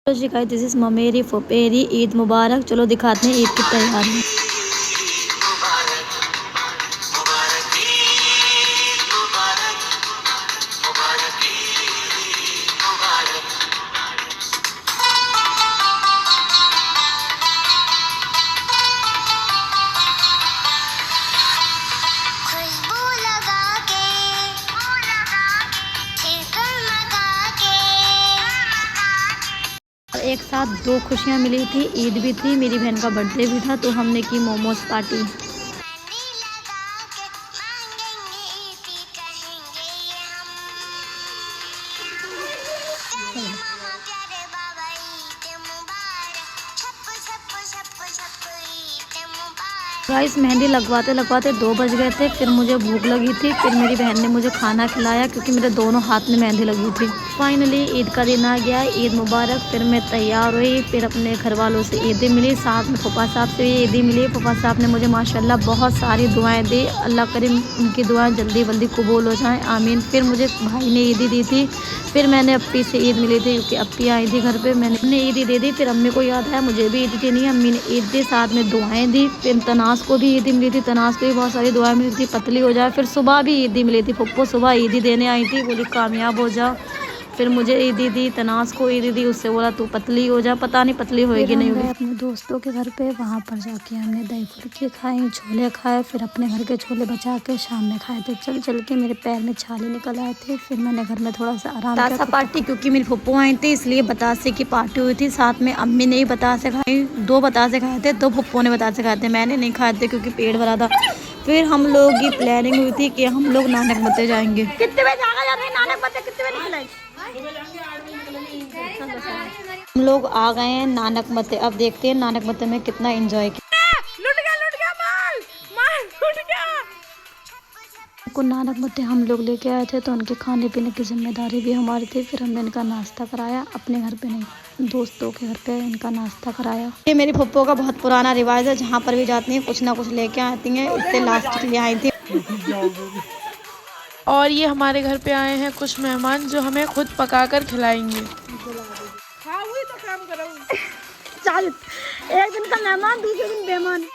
Hello ji guys, this is Mameri Phuperi. Eid मुबारक। चलो दिखाते हैं ईद की तैयारी। एक साथ दो खुशियाँ मिली थी, ईद भी थी, मेरी बहन का बर्थडे भी था, तो हमने की मोमोज पार्टी। गाइस, मेहंदी लगवाते लगवाते 2 बज गए थे। फिर मुझे भूख लगी थी। फिर मेरी बहन ने मुझे खाना खिलाया क्योंकि मेरे दोनों हाथ में मेहंदी लगी थी। फाइनली ईद का दिन आ गया। ईद मुबारक। फिर मैं तैयार हुई। फिर अपने घर वालों से ईदी मिली, साथ में फूफा साहब से भी ईदी मिली। फूफा साहब ने मुझे माशाल्लाह बहुत सारी दुआएं दी। अल्लाह करीम उनकी दुआएं जल्दी जल्दी कबूल हो जाएं, आमीन। फिर मुझे भाई ने ईदी दी थी। फिर मैंने अप्पी से ईद मिली थी क्योंकि अप्पी आई थी घर पे। मैंने ईदी दे दी। फिर अम्मी को याद आया मुझे भी ईदी देनी है। अम्मी ने ईद दी, साथ में दुआएं दी। फिर तनास को भी ईदी मिली थी। तनास को भी बहुत सारी दुआएं मिली थी, पतली हो जाए। फिर सुबह भी ईदी मिली थी। पप्पो सुबह ईदी देने आई थी, बोली कामयाब हो जा। फिर मुझे ईदी दी, तनास को ईदी दी, उससे बोला तू पतली हो जा। पता नहीं पतली होएगी नहीं होगी। अपने दोस्तों के घर पे, वहाँ पर जाके हमने दही फुल्की खाई, छोले खाए। फिर अपने घर के छोले बचा के शाम में खाए थे। चल चल के मेरे पैर में छाले निकल आए थे। फिर मैंने घर में थोड़ा सा आराम किया। बतासा पार्टी क्योंकि मेरी फुप्पो आई थी, इसलिए बतासे की पार्टी हुई थी। साथ में अम्मी ने ही बतासे खाई, 2 बतासे खाए थे, 2 फुप्पो ने बतासे खाए थे। मैंने नहीं खाए थे क्योंकि पेट भरा था। फिर हम लोग की प्लानिंग हुई थी कि हम लोग नानक मते जाएंगे। कितने बजे जाना जा रहे हैं नानक मते? कितने बजे निकलेंगे? हम लोग आ गए हैं नानक मते। अब देखते हैं नानक मते में कितना एंजॉय किया। लुट गया माल लुट गया। को नानक मते हम लोग लेके आए थे, तो उनके खाने पीने की जिम्मेदारी भी हमारी थी। फिर हमने इनका नाश्ता कराया, अपने घर पे नहीं, दोस्तों के घर पे इनका नाश्ता कराया। ये मेरी फुप्पो का बहुत पुराना रिवाज है, जहाँ पर भी जाती हैं कुछ ना कुछ लेके आती हैं। इससे लास्ट के लिए आई थी। और ये हमारे घर पे आए हैं कुछ मेहमान जो हमें खुद पकाकर खिलाएंगे। हाँ वही तो काम करो। चल, एक दिन का मेहमान, दूसरे दिन बेमान।